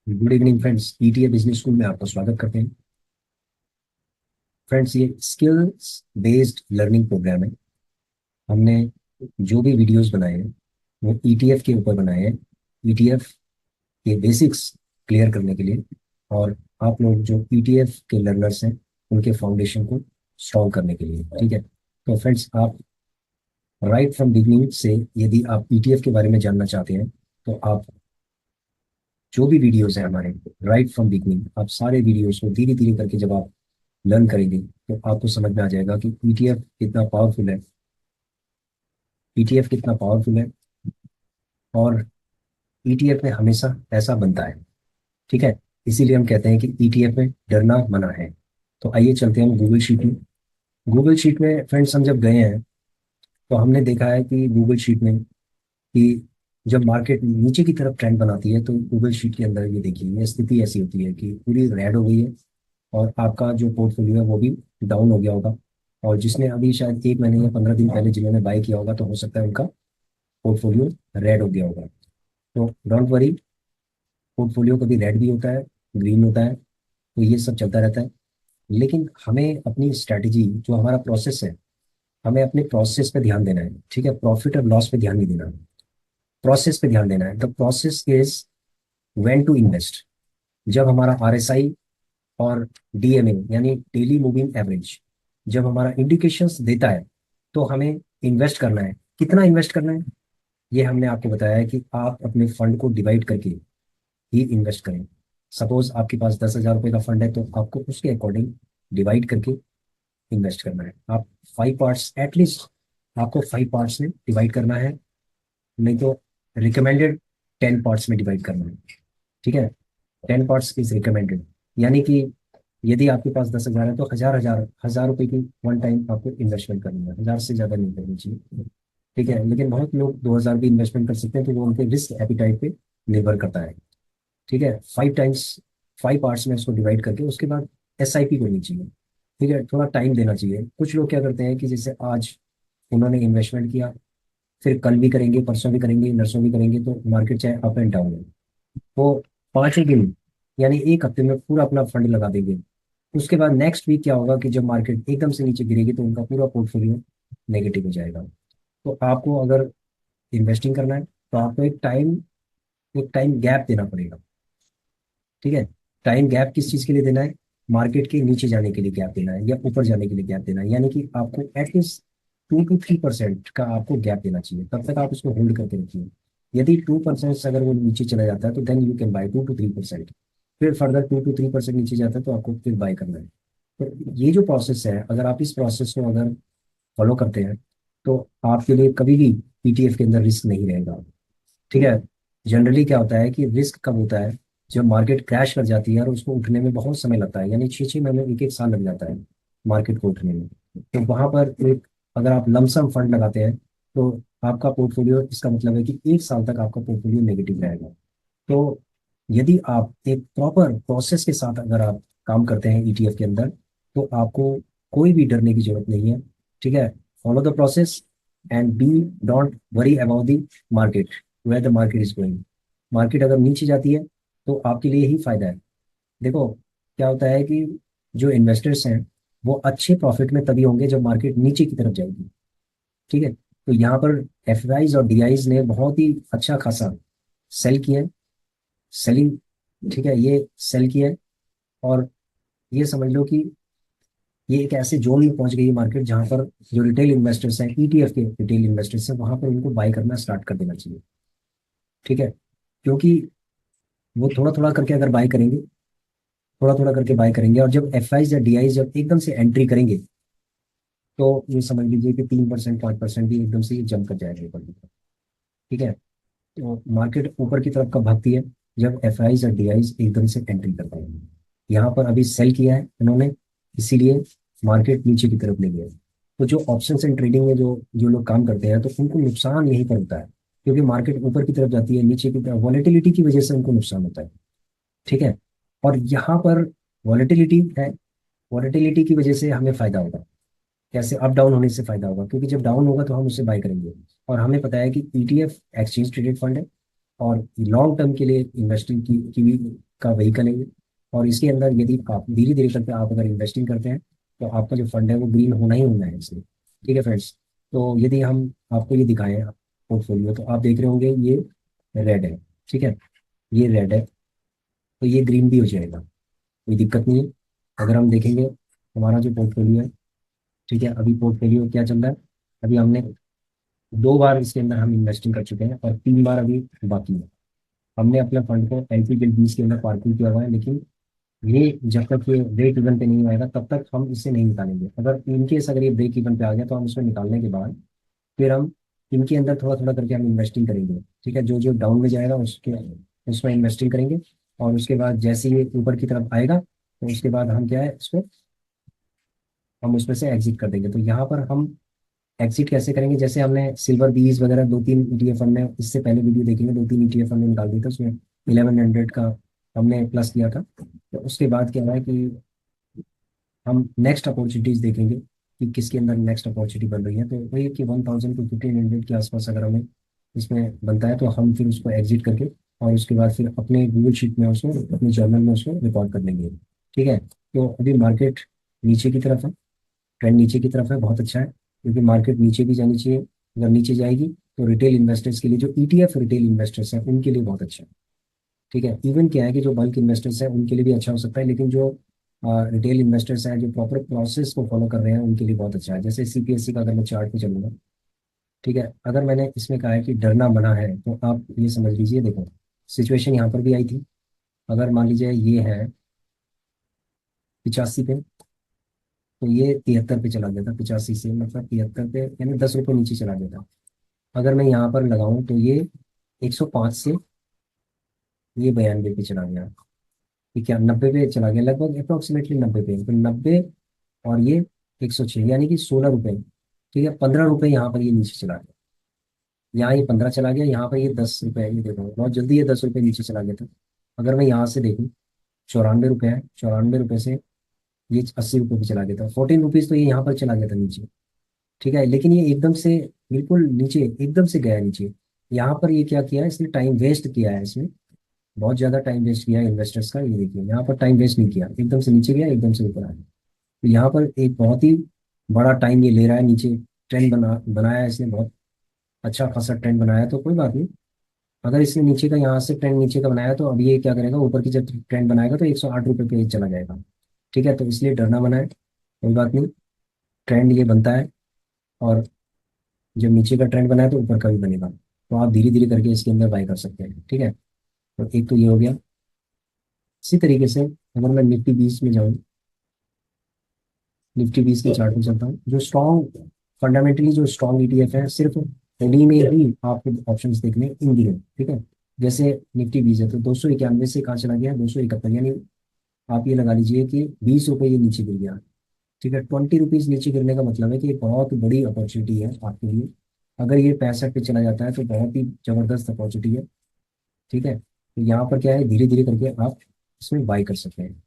Good evening friends, ETA business school में आपका स्वागत करते हैं। फ्रेंड्स, ये स्किल्स बेस्ड लर्निंग प्रोग्राम है। हमने जो भी वीडियोस बनाए हैं वो ईटीएफ के ऊपर बनाए हैं। ईटीएफ के बेसिक्स क्लियर करने के लिए, और आप लोग जो ईटीएफ के लर्नर्स हैं उनके फाउंडेशन को स्ट्रॉन्ग करने के लिए। ठीक है, तो फ्रेंड्स, आप राइट फ्रॉम बिगनिंग से यदि आप ईटीएफ के बारे में जानना चाहते हैं तो आप जो भी वीडियोस हैं हमारे, राइट फ्रॉम बिगनिंग, आप सारे वीडियोस को धीरे धीरे करके जब आप लर्न करेंगे तो आपको समझ में आ जाएगा कि ईटीएफ कितना पावरफुल है। ईटीएफ कितना पावरफुल है, और ईटीएफ में हमेशा ऐसा बनता है। ठीक है, इसीलिए हम कहते हैं कि ईटीएफ में डरना मना है। तो आइए चलते हैं हम गूगल शीट में। गूगल शीट में फ्रेंड्स हम जब गए हैं तो हमने देखा है कि गूगल शीट में कि जब मार्केट नीचे की तरफ ट्रेंड बनाती है तो गूगल शीट के अंदर ये देखिए, ये स्थिति ऐसी होती है कि पूरी रेड हो गई है और आपका जो पोर्टफोलियो है वो भी डाउन हो गया होगा। और जिसने अभी शायद 1 महीने या 15 दिन पहले जिन्होंने बाय किया होगा तो हो सकता है उनका पोर्टफोलियो रेड हो गया होगा। तो डोंट वरी, पोर्टफोलियो कभी रेड भी होता है, ग्रीन होता है, तो ये सब चलता रहता है। लेकिन हमें अपनी स्ट्रैटेजी, जो हमारा प्रोसेस है, हमें अपने प्रोसेस पे ध्यान देना है। ठीक है, प्रॉफिट और लॉस पे ध्यान नहीं देना, प्रोसेस पे ध्यान देना है। The process is when to invest. जब हमारा आरएसआई और डीएमए यानी डेली मूविंग एवरेज जब हमारा इंडिकेशंस देता है तो हमें इन्वेस्ट करना है। कितना इन्वेस्ट करना है, ये हमने आपको बताया है कि आप अपने फंड को डिवाइड करके ही इन्वेस्ट करें। सपोज आपके पास 10,000 रुपये का फंड है तो आपको उसके अकॉर्डिंग डिवाइड करके इन्वेस्ट करना है। आप 5 पार्ट्स एटलीस्ट, आपको 5 पार्ट्स में डिवाइड करना है, नहीं तो रिकमेंडेड 10 पार्ट्स में डिवाइड करना है। ठीक है, 10 पार्ट्स इज रिकमेंडेड। यानी कि यदि आपके पास 10,000 है तो हजार हजार हजार रुपए की वन टाइम आपको इन्वेस्टमेंट करनी है, 1,000 से ज्यादा नहीं करनी चाहिए। ठीक है, लेकिन बहुत लोग 2,000 भी इन्वेस्टमेंट कर सकते हैं, तो वो उनके रिस्क एपिटाइट पे निर्भर करता है। ठीक है, 5 टाइम्स, 5 पार्ट्स में इसको डिवाइड करके उसके बाद एसआईपी करनी चाहिए। ठीक है, थोड़ा टाइम देना चाहिए। कुछ लोग क्या करते हैं कि जैसे आज उन्होंने इन्वेस्टमेंट किया, फिर कल भी करेंगे, परसों भी करेंगे, नरसों भी करेंगे, तो मार्केट चाहे अप एंड डाउन है, वो 5 ही दिन यानी एक हफ्ते में पूरा अपना फंड लगा देंगे। उसके बाद नेक्स्ट वीक क्या होगा कि जब मार्केट एकदम से नीचे गिरेगी तो उनका पूरा पोर्टफोलियो नेगेटिव हो जाएगा। तो आपको अगर इन्वेस्टिंग करना है तो आपको एक टाइम गैप देना पड़ेगा। ठीक है, टाइम गैप किस चीज़ के लिए देना है? मार्केट के नीचे जाने के लिए गैप देना है या ऊपर जाने के लिए गैप देना है। यानी कि आपको एटलीस्ट 2 to 3% का आपको गैप देना चाहिए, तब तक आप उसको होल्ड करके रखिए। यदि 2% अगर वो नीचे चला जाता है तो then you can buy 2 to 3%। फिर फर्दर 2 to 3% नीचे जाता है तो आपको फिर बाय करना है। तो ये जो प्रोसेस है, अगर आप इस प्रोसेस को अगर फॉलो करते हैं तो आपके लिए कभी भी पीटीएफ के अंदर रिस्क नहीं रहेगा। ठीक है, जनरली क्या होता है कि रिस्क कब होता है? जब मार्केट क्रैश कर जाती है और उसको उठने में बहुत समय लगता है, यानी 6 6 महीने, एक एक साल लग जाता है मार्केट को उठने में। तो वहां पर एक, अगर आप लमसम फंड लगाते हैं तो आपका पोर्टफोलियो, इसका मतलब है कि 1 साल तक आपका पोर्टफोलियो नेगेटिव रहेगा। तो यदि आप एक प्रॉपर प्रोसेस के साथ अगर आप काम करते हैं ईटीएफ के अंदर तो आपको कोई भी डरने की जरूरत नहीं है। ठीक है, follow the process and be don't worry about the market, where the market is going. Market अगर नीचे जाती है तो आपके लिए ही फायदा है। देखो, क्या होता है कि जो इन्वेस्टर्स हैं वो अच्छे प्रॉफिट में तभी होंगे जब मार्केट नीचे की तरफ जाएगी। ठीक है, तो यहाँ पर एफ और डी ने बहुत ही अच्छा खासा सेल किया है, सेलिंग। ठीक है, ये सेल किया है, और ये समझ लो कि ये एक ऐसे जोन में पहुंच गई है मार्केट जहां पर जो रिटेल इन्वेस्टर्स हैं, ईटीएफ के रिटेल इन्वेस्टर्स हैं, वहां पर उनको बाय करना स्टार्ट कर देना चाहिए। ठीक है, क्योंकि वो थोड़ा थोड़ा करके अगर बाय करेंगे, थोड़ा थोड़ा करके बाय करेंगे, और जब एफ या डी जब एकदम से एंट्री करेंगे तो ये समझ लीजिए कि 3% 5% भी एकदम से ये जंप कर जाएगा ऊपर की तरफ। ठीक है, तो मार्केट ऊपर की तरफ कब भागती है? जब एफ और डी एकदम से एंट्री करते हैं। यहाँ पर अभी सेल किया है उन्होंने, इसीलिए मार्केट नीचे की तरफ ले गया। तो जो ऑप्शंस एंड ट्रेडिंग में जो जो लोग काम करते हैं तो उनको नुकसान यहीं पर होता है, क्योंकि मार्केट ऊपर की तरफ जाती है, नीचे की तरफ वॉलेटिलिटी की वजह से उनको नुकसान होता है। ठीक है, और यहाँ पर वॉलेटिलिटी है, वॉलेटिलिटी की वजह से हमें फायदा होगा। कैसे? अप डाउन होने से फायदा होगा, क्योंकि जब डाउन होगा तो हम उसे बाय करेंगे। और हमें पता है कि ईटीएफ एक्सचेंज ट्रेडेड फंड है, और लॉन्ग टर्म के लिए इन्वेस्टिंग की भी का व्हीकल है ये। और इसके अंदर यदि आप धीरे धीरे करके आप अगर इन्वेस्टिंग करते हैं तो आपका जो फंड है वो ग्रीन होना ही होना है इसलिए। ठीक है फ्रेंड्स। तो यदि हम आपको ये दिखाएं पोर्टफोलियो, तो आप देख रहे होंगे ये रेड है। ठीक है, ये रेड है, तो ये ग्रीन भी हो जाएगा, कोई दिक्कत नहीं है। अगर हम देखेंगे हमारा जो पोर्टफोलियो है, ठीक है, अभी पोर्टफोलियो क्या चल रहा है, अभी हमने 2 बार इसके अंदर हम इन्वेस्टिंग कर चुके हैं और 3 बार अभी बाकी है। हमने अपने फंड को LP20 के अंदर पार्किंग किया हुआ है, लेकिन ये जब तक ये ब्रेक इवन पे नहीं आएगा तब तक हम इसे नहीं निकालेंगे। अगर इनकेस अगर ये ब्रेक इवन पे आ गया तो हम इसको निकालने के बाद फिर हम इनके अंदर थोड़ा थोड़ा करके हम इन्वेस्टिंग करेंगे। ठीक है, जो जो डाउन में जाएगा उसके उसमें इन्वेस्टिंग करेंगे, और उसके बाद जैसे ये ऊपर की तरफ आएगा तो उसके बाद हम क्या है इसको हम उसमें से एग्जिट कर देंगे। तो यहाँ पर हम एग्जिट कैसे करेंगे, जैसे हमने सिल्वर बीज वगैरह 2-3 ETF हमने इससे पहले वीडियो देखेंगे, 2-3 ETF हमने निकाल दिया था, उसमें 1100 का हमने प्लस किया था। तो उसके बाद क्या है कि हम नेक्स्ट अपॉर्चुनिटीज देखेंगे कि किसके अंदर नेक्स्ट अपॉर्चुनिटी बन रही है। तो वही है कि 1000 to 1500 के आसपास अगर हमें इसमें बनता है तो हम फिर उसको एग्जिट करके और उसके बाद फिर अपने गूगल शीट में उसको अपने जर्नल में उसको रिकॉर्ड कर लेंगे। ठीक है, तो अभी मार्केट नीचे की तरफ है, ट्रेंड नीचे की तरफ है, बहुत अच्छा है, क्योंकि मार्केट नीचे भी जानी चाहिए। अगर नीचे जाएगी तो रिटेल इन्वेस्टर्स के लिए, जो ETF रिटेल इन्वेस्टर्स हैं उनके लिए बहुत अच्छा है। ठीक है, इवन क्या है कि जो बल्क इन्वेस्टर्स हैं उनके लिए भी अच्छा हो सकता है, लेकिन जो रिटेल इन्वेस्टर्स हैं जो प्रॉपर प्रोसेस को फॉलो कर रहे हैं उनके लिए बहुत अच्छा है। जैसे CPSE का अगर मैं चार्ट पे चलूंगा, ठीक है, अगर मैंने इसमें कहा है कि डरना मना है तो आप ये समझ लीजिए, देखो सिचुएशन यहाँ पर भी आई थी। अगर मान लीजिए ये है 85 पे, तो ये 73 पे चला गया था, 85 से मतलब 73 पे, यानी 10 रुपये नीचे चला गया था। अगर मैं यहाँ पर लगाऊं तो ये 105 से ये 92 पे चला गया। ठीक है, 90 पे चला गया, लगभग अप्रोक्सीमेटली 90 पे, तो 90 और ये 106, यानी कि 16 रुपये। ठीक है, 15 रुपये यहाँ पर ये नीचे चला गया, यहाँ ये 15 चला गया, यहाँ पर ये 10 रुपये, ये देखो बहुत जल्दी ये 10 रुपये नीचे चला गया था। अगर मैं यहाँ से देखूँ, 94 रुपये है, 94 रुपये से ये 80 रुपये पे चला गया था, 14 रुपीज़ तो ये यहाँ पर चला गया था नीचे। ठीक है, लेकिन ये एकदम से बिल्कुल नीचे एकदम से गया नीचे। यहाँ पर ये क्या किया है, इसने टाइम वेस्ट किया है, इसमें बहुत ज्यादा टाइम वेस्ट किया है इन्वेस्टर्स का। ये देखिए यहाँ पर टाइम वेस्ट नहीं किया, एकदम से नीचे गया एकदम से ऊपर आया। तो यहाँ पर एक बहुत ही बड़ा टाइम ये ले रहा है नीचे। ट्रेंड बनाया है इसने, बहुत अच्छा खासा ट्रेंड बनाया है, तो कोई बात नहीं। अगर इसने नीचे का यहाँ से ट्रेंड नीचे का बनाया तो अब ये क्या करेगा, ऊपर की जब ट्रेंड बनाएगा तो 108 रुपये पे चला जाएगा। ठीक है, तो इसलिए डरना मना है, कोई बात नहीं। ट्रेंड ये बनता है, और जब नीचे का ट्रेंड बनाए तो ऊपर का भी बनेगा, तो आप धीरे धीरे करके इसके अंदर बाय कर सकते हैं। ठीक है, तो एक तो ये हो गया। इसी तरीके से अगर मैं निफ्टी 20 में जाऊँ, निफ्टी 20 के चार्ट में चलता हूँ, जो स्ट्रॉन्ग फंडामेंटली जो स्ट्रॉन्ग ETF है, सिर्फ उन्हीं में ही आपको ऑप्शंस देखने इन दिनों। ठीक है, जैसे निफ्टी 20 है तो 291 से कहाँ चला गया, 271, यानी आप ये लगा लीजिए कि 20 रुपये ये नीचे गिर गया। ठीक है, 20 रुपीज़ नीचे गिरने का मतलब है कि एक बहुत बड़ी अपॉर्चुनिटी है आपके लिए। अगर ये 65 पे चला जाता है तो बहुत ही जबरदस्त अपॉर्चुनिटी है। ठीक है, तो यहाँ पर क्या है, धीरे धीरे करके आप इसमें बाई कर सकते हैं।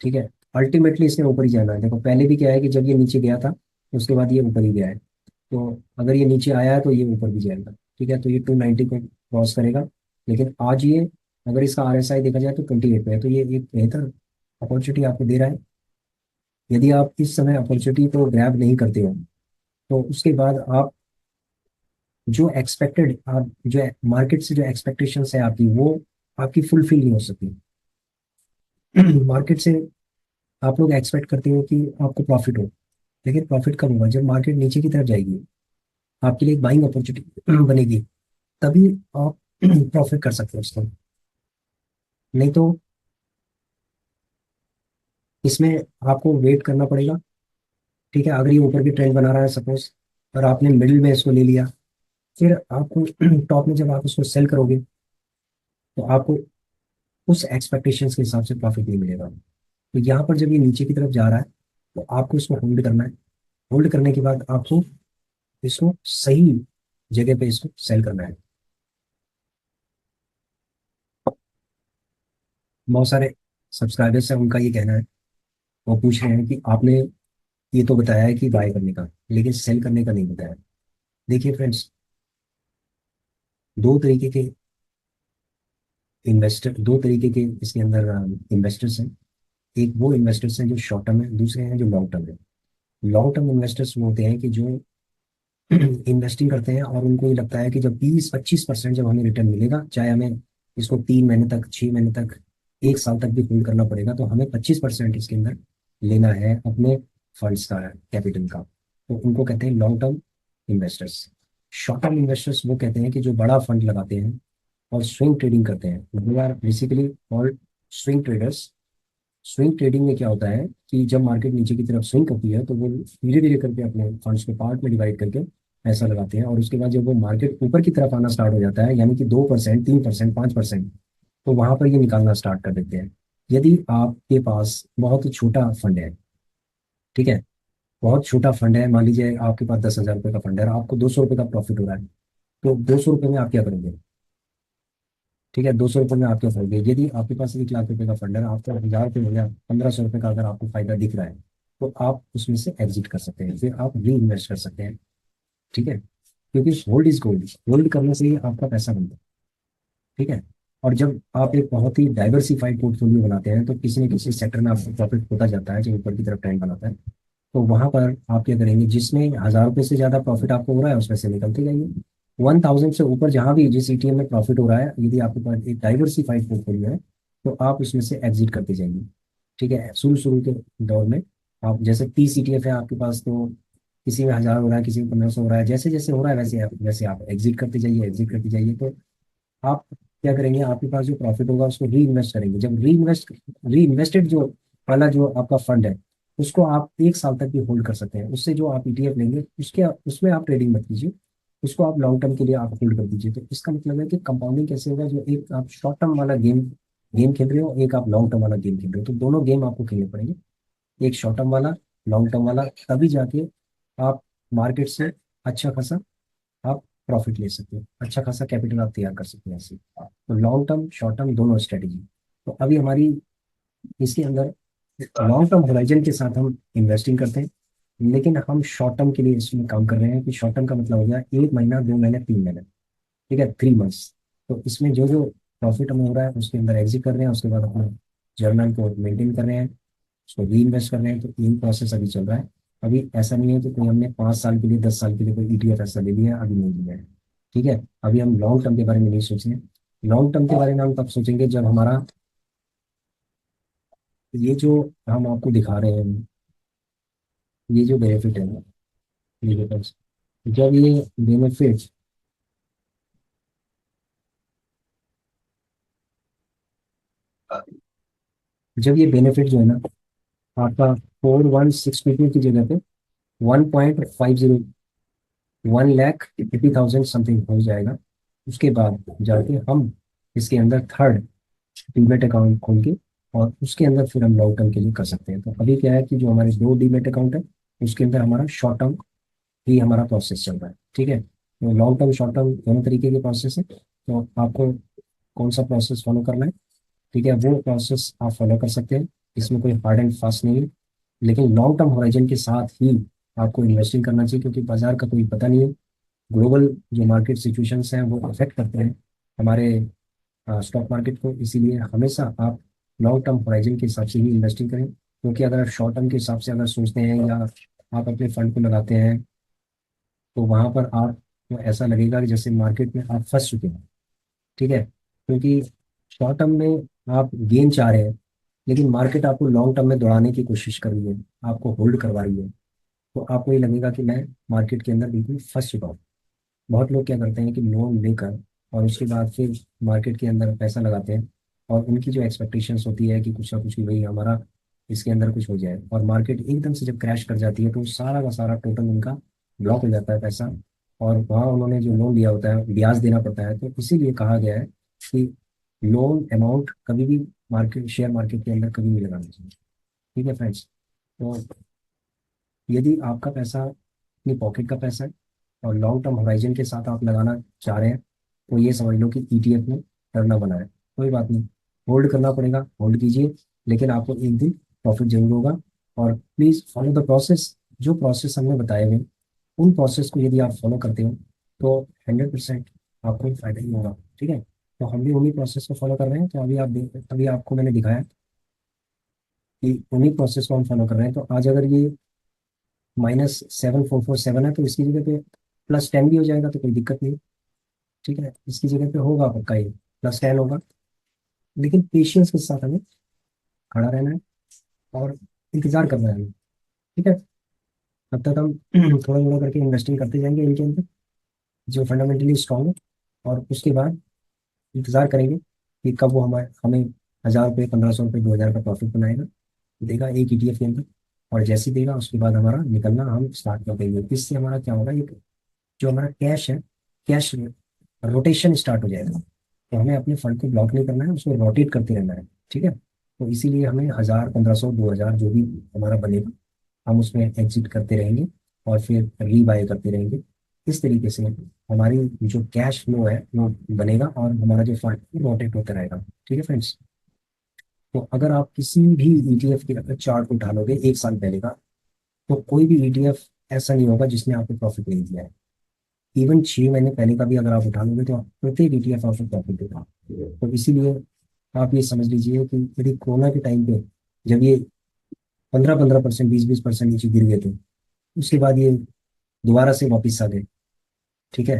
ठीक है, अल्टीमेटली इसने ऊपर ही जाना है। देखो पहले भी क्या है कि जब ये नीचे गया था तो उसके बाद ये ऊपर ही गया है, तो अगर ये नीचे आया है तो ये ऊपर भी जाएगा। ठीक है, तो ये 290 को क्रॉस करेगा, लेकिन आज ये अगर इसका RSI देखा जाए तो 28 पे है, तो ये एक बेहतर अपॉर्चुनिटी आपको दे रहा है। यदि आप इस समय अपॉर्चुनिटी को ग्रैब नहीं करते हो तो उसके बाद आप जो एक्सपेक्टेड, आप जो मार्केट से जो एक्सपेक्टेशंस है आपकी, वो आपकी फुलफिल नहीं हो सकती। मार्केट से आप लोग एक्सपेक्ट करते हो कि आपको प्रॉफिट हो, लेकिन प्रॉफिट कब होगा, जब मार्केट नीचे की तरफ जाएगी, आपके लिए एक बाइंग अपॉर्चुनिटी बनेगी, तभी आप प्रॉफिट कर सकते हो उसको। नहीं तो इसमें आपको वेट करना पड़ेगा। ठीक है, अगर ये ऊपर की ट्रेंड बना रहा है सपोज, और आपने मिडिल में इसको ले लिया, फिर आपको टॉप में जब आप उसको सेल करोगे तो आपको उस एक्सपेक्टेशंस के हिसाब से प्रॉफिट नहीं मिलेगा। तो यहाँ पर जब ये नीचे की तरफ जा रहा है तो आपको इसको होल्ड करना है। होल्ड करने के बाद आपको इसको सही जगह पे इसको सेल करना है। बहुत सारे सब्सक्राइबर्स हैं, उनका ये कहना है, वो पूछ रहे हैं कि आपने ये तो बताया है कि बाय करने का, लेकिन सेल करने का नहीं बताया। देखिए फ्रेंड्स, दो तरीके के इन्वेस्टर दो तरीके के इसके अंदर इन्वेस्टर्स हैं। एक वो इन्वेस्टर्स हैं जो शॉर्ट टर्म है, दूसरे हैं जो लॉन्ग टर्म है। लॉन्ग टर्म इन्वेस्टर्स वो होते हैं कि जो इन्वेस्टिंग करते हैं और उनको ये लगता है कि जब 20-25% जब हमें रिटर्न मिलेगा, चाहे हमें इसको 3 महीने तक, 6 महीने तक, 1 साल तक भी होल्ड करना पड़ेगा, तो हमें 25% इसके अंदर लेना है अपने फंड्स का, कैपिटल का। तो उनको कहते हैं long term investors. Short term investors वो कहते हैं कि जो बड़ा फंड लगाते हैं और स्विंग ट्रेडिंग करते हैं, they are basically called swing traders. Swing trading में क्या होता है कि जब मार्केट नीचे की तरफ स्विंग करती है तो वो धीरे धीरे करके अपने फंड्स को पार्ट में डिवाइड करके पैसा लगाते हैं, और उसके बाद जब वो मार्केट ऊपर की तरफ आना स्टार्ट हो जाता है, यानी कि 2%, 3%, 5%, तो वहां पर ये निकालना स्टार्ट कर देते हैं। यदि आपके पास बहुत ही छोटा फंड है, ठीक है, बहुत छोटा फंड है, मान लीजिए आपके पास 10,000 रुपये का फंड है और आपको 200 रुपये का प्रॉफिट हो रहा है, तो 200 रुपये में आप क्या करोगे? ठीक है, 200 रुपये में आप क्या करोगे? यदि आपके पास 1 लाख रुपए का फंड है, आपको 1000 रुपये हो गया, 1500 रुपये का अगर आपको फायदा दिख रहा है, तो आप उसमें से एग्जिट कर सकते हैं, फिर आप री इन्वेस्ट कर सकते हैं। ठीक है, क्योंकि होल्ड इज गोल्ड, होल्ड करने से ही आपका पैसा बनता है। ठीक है, और जब आप एक बहुत ही डाइवर्सिफाइड पोर्टफोलियो बनाते हैं, तो किसी न किसी सेक्टर में आपको प्रॉफिट होता जाता है, जो ऊपर की तरफ ट्रेंड बनाता है, तो वहां पर आप क्या करेंगे? जिसमें 1000 रुपये से ज्यादा प्रॉफिट आपको हो रहा है, उसमें से निकलते जाइए। 1000 से ऊपर जहां भी जिस ईटीएम में प्रॉफिट हो रहा है, यदि आपके पास एक डाइवर्सिफाइड पोर्टफोलियो है, तो आप उसमें से एग्जिट करते जाइए। ठीक है, शुरू शुरू के दौर में आप जैसे 30 ईटीएफ है आपके पास, तो किसी में 1000 हो रहा है, किसी में 1500 हो रहा है, जैसे जैसे हो रहा है वैसे आप एग्जिट करते जाइए, एग्जिट करते जाइए। तो आप क्या करेंगे? आपके पास जो प्रॉफिट होगा उसको री इन्वेस्ट करेंगे। जब री इन्वेस्टेड जो वाला जो आपका फंड है, उसको आप 1 साल तक भी होल्ड कर सकते हैं। उससे जो आप ईटीएफ लेंगे, उसके उसमें आप ट्रेडिंग मत कीजिए, उसको आप लॉन्ग टर्म के लिए आप होल्ड कर दीजिए। तो इसका मतलब है कि कंपाउंडिंग कैसे होगा? जो एक आप शॉर्ट टर्म वाला गेम गेम खेल रहे हो, एक आप लॉन्ग टर्म वाला गेम खेल रहे हो, तो दोनों गेम आपको खेलने पड़ेंगे, एक शॉर्ट टर्म वाला, लॉन्ग टर्म वाला, तभी जाके आप मार्केट से अच्छा खासा आप प्रॉफिट ले सकते हो, अच्छा खासा कैपिटल आप तैयार कर सकते हैं ऐसे। तो लॉन्ग टर्म शॉर्ट टर्म दोनों स्ट्रेटेजी। तो अभी हमारी इसके अंदर लॉन्ग टर्म होराइजन के साथ हम इन्वेस्टिंग करते हैं, लेकिन हम शॉर्ट टर्म के लिए इसमें काम कर रहे हैं कि शॉर्ट टर्म का मतलब हो गया 1 महीना, 2 महीने, 3 महीने। ठीक है, 3 मंथ्स। तो इसमें जो जो प्रॉफिट हमें हो रहा है उसके अंदर एग्जिट कर रहे हैं, उसके बाद अपने जर्नल को मेंटेन कर रहे हैं, उसको री इन्वेस्ट कर रहे हैं। तो यही प्रोसेस अभी चल रहा है। अभी ऐसा नहीं है कि कोई हमने 5 साल के लिए, 10 साल के लिए कोई ईटीएफ ऐसा ले लिया है, अभी नहीं लिया है। ठीक है, अभी हम लॉन्ग टर्म के बारे में नहीं सोच रहे हैं। लॉन्ग टर्म के बारे में हम तब सोचेंगे जब हमारा ये जो हम आपको दिखा रहे हैं, ये जो बेनिफिट है, ये जो जब ये बेनिफिट जब ये बेनिफिट जो है ना, आपका 4162 की जगह पे 1.50, 1,80,000 समथिंग हो जाएगा। उसके बाद जाके हम इसके अंदर थर्ड डीमेट अकाउंट खोल के, और उसके अंदर फिर हम लॉन्ग टर्म के लिए कर सकते हैं। तो अभी क्या है कि जो हमारे 2 डीमेट अकाउंट है, उसके अंदर हमारा शॉर्ट टर्म ही हमारा प्रोसेस चल रहा है। ठीक है, तो लॉन्ग टर्म शॉर्ट टर्म दोनों तरीके के प्रोसेस है। तो आपको कौन सा प्रोसेस फॉलो करना है, ठीक है, वो प्रोसेस आप फॉलो कर सकते हैं। इसमें कोई हार्ड एंड फास्ट नहीं है, लेकिन लॉन्ग टर्म होराइजन के साथ ही आपको इन्वेस्टिंग करना चाहिए, क्योंकि बाजार का कोई पता नहीं है। ग्लोबल जो मार्केट सिचुएशंस हैं वो अफेक्ट करते हैं हमारे स्टॉक मार्केट को। इसीलिए हमेशा आप लॉन्ग टर्म होराइजन के हिसाब से ही इन्वेस्टिंग करें, क्योंकि अगर आप शॉर्ट टर्म के हिसाब से अगर सोचते हैं या आप अपने फंड को लगाते हैं, तो वहां पर आपको ऐसा लगेगा कि जैसे मार्केट में आप फंस चुके हैं। ठीक है, क्योंकि शॉर्ट टर्म में आप गेन चाह रहे हैं, लेकिन मार्केट आपको लॉन्ग टर्म में दौड़ाने की कोशिश कर रही है, आपको होल्ड करवा रही है, तो आपको ये लगेगा कि मैं मार्केट के अंदर बिल्कुल फंस चुका हूँ। बहुत लोग क्या करते हैं कि लोन लेकर और उसके बाद फिर मार्केट के अंदर पैसा लगाते हैं, और उनकी जो एक्सपेक्टेशंस होती है कि कुछ ना कुछ, कि भाई हमारा इसके अंदर कुछ हो जाए, और मार्केट एकदम से जब क्रैश कर जाती है, तो सारा का सारा टोटल उनका ब्लॉक हो जाता है पैसा, और वहाँ उन्होंने जो लोन लिया होता है ब्याज देना पड़ता है। तो इसीलिए कहा गया है कि लोन अमाउंट कभी भी मार्केट, शेयर मार्केट के अंदर कभी नहीं लगाना चाहिए। ठीक है फ्रेंड्स, तो यदि आपका पैसा अपनी पॉकेट का पैसा है और लॉन्ग टर्म होराइजन के साथ आप लगाना चाह रहे हैं, तो ये समझ लो कि ईटीएफ में करना बना है। कोई बात नहीं, होल्ड करना पड़ेगा, होल्ड कीजिए, लेकिन आपको एक दिन प्रॉफिट जरूर होगा। और प्लीज फॉलो द प्रोसेस, जो प्रोसेस हमने बताए हुए, उन प्रोसेस को यदि आप फॉलो करते हो, तो 100% आपको फायदा ही होगा। ठीक है, तो हम भी उन्हीं प्रोसेस को फॉलो कर रहे हैं। तो अभी आपको मैंने दिखाया कि उन्हीं प्रोसेस को हम फॉलो कर रहे हैं। तो आज अगर ये -7447 है, तो इसकी जगह पे +10 भी हो जाएगा तो कोई दिक्कत नहीं। ठीक है, इसकी जगह पे होगा पक्का ये +10 होगा। लेकिन पेशेंस के साथ हमें खड़ा रहना है और इंतजार करना है हमें। ठीक है, तब तक हम थोड़ा थोड़ा करके इन्वेस्टिंग करते जाएंगे इनके अंदर जो फंडामेंटली स्ट्रांग है। और उसके बाद इंतजार करेंगे कि कब वो हमारे हमें 1,000 रुपये, 1,500 रुपये, 2,000 का प्रॉफिट बनाएगा, देगा एक ईटीएफ के अंदर। और जैसे ही देगा उसके बाद हमारा निकलना हम स्टार्ट कर देंगे। इससे हमारा क्या होगा, एक जो हमारा कैश है, कैश रोटेशन स्टार्ट हो जाएगा। तो हमें अपने फंड को ब्लॉक नहीं करना है, उसको रोटेट करते रहना है। ठीक है, तो इसीलिए हमें 1,000, 1,500, 2,000 जो भी हमारा बनेगा हम उसमें एग्जिट करते रहेंगे और फिर रीबाय करते रहेंगे। इस तरीके से हमारी जो कैश फ्लो है वो बनेगा और हमारा जो फंड रोटेट होता रहेगा। ठीक है फ्रेंड्स, तो अगर आप किसी भी ईटीएफ के अगर चार्ट उठा लोगे 1 साल पहले का, तो कोई भी ईटीएफ ऐसा नहीं होगा जिसने आपको प्रॉफिट नहीं दिया है। इवन 6 महीने पहले का भी अगर आप उठा लोगे तो प्रत्येक ईटीएफ आपको प्रॉफिट देगा। तो इसीलिए आप ये समझ लीजिए कि यदि कोरोना के टाइम पे जब ये 15-15%, 20-20% नीचे गिर गए थे, उसके बाद ये दोबारा से वापस आ गए। ठीक है,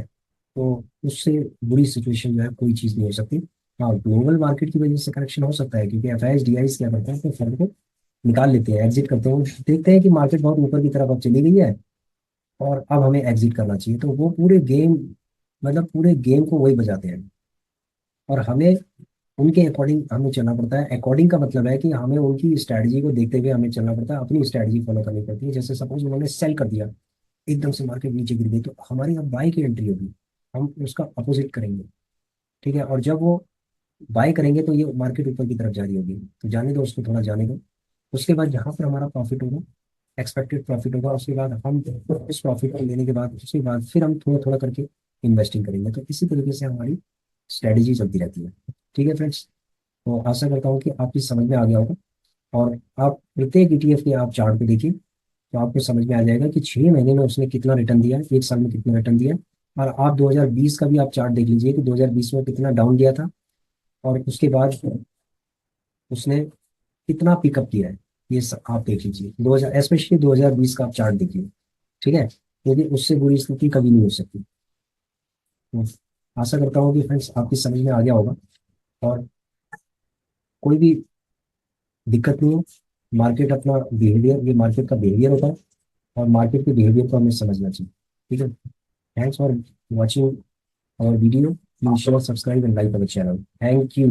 तो उससे बुरी सिचुएशन जो है कोई चीज़ नहीं हो सकती। हाँ, ग्लोबल मार्केट की वजह से करेक्शन हो सकता है, क्योंकि F I S D I क्या करते हैं, तो फंड को निकाल लेते हैं, एग्जिट करते हैं। वो देखते हैं कि मार्केट बहुत ऊपर की तरफ अब चली गई है और अब हमें एग्जिट करना चाहिए, तो वो पूरे गेम, मतलब पूरे गेम को वही बजाते हैं। और हमें उनके अकॉर्डिंग हमें चलना पड़ता है। अकॉर्डिंग का मतलब है कि हमें उनकी स्ट्रैटेजी को देखते हुए हमें चलना पड़ता है, अपनी स्ट्रैटेजी फॉलो करनी पड़ती है। जैसे सपोज उन्होंने सेल कर दिया, एकदम से मार्केट नीचे गिर गई, तो हमारी अब बाई की एंट्री होगी, हम उसका अपोजिट करेंगे। ठीक है, और जब वो बाय करेंगे तो ये मार्केट ऊपर की तरफ जा रही होगी, तो जाने दो उसको, थोड़ा जाने दो। उसके बाद जहाँ पर हमारा प्रॉफिट होगा, एक्सपेक्टेड प्रॉफिट होगा, उसके बाद हम उस प्रॉफिट को लेने के बाद उसके बाद फिर हम थोड़ा थोड़ा करके इन्वेस्टिंग करेंगे। तो इसी तरीके से हमारी स्ट्रेटेजी चलती रहती है। ठीक है फ्रेंड्स, तो आशा करता हूँ कि आपकी समझ में आ गया होगा। और आप प्रत्येक ईटीएफ के आप चार्ट पे देखिए, तो आपको समझ में आ जाएगा कि 6 महीने में उसने कितना रिटर्न दिया है, 1 साल में कितना रिटर्न दिया है। और आप 2020 का भी आप चार्ट देख लीजिए कि 2020 में कितना डाउन गया था और उसके बाद उसने कितना पिकअप किया है। ये सब आप देख लीजिए, 2000 स्पेशली 2020 का आप चार्ट देखिए। ठीक है, क्योंकि उससे बुरी स्थिति कभी नहीं हो सकती। तो आशा करता हूँ कि फ्रेंड्स आपकी समझ में आ गया होगा और कोई भी दिक्कत नहीं है। मार्केट अपना बिहेवियर, ये मार्केट का बिहेवियर होता है और मार्केट के बिहेवियर को हमें समझना चाहिए। ठीक है, thanks for watching our video. Please share, subscribe and like our channel. Thank you.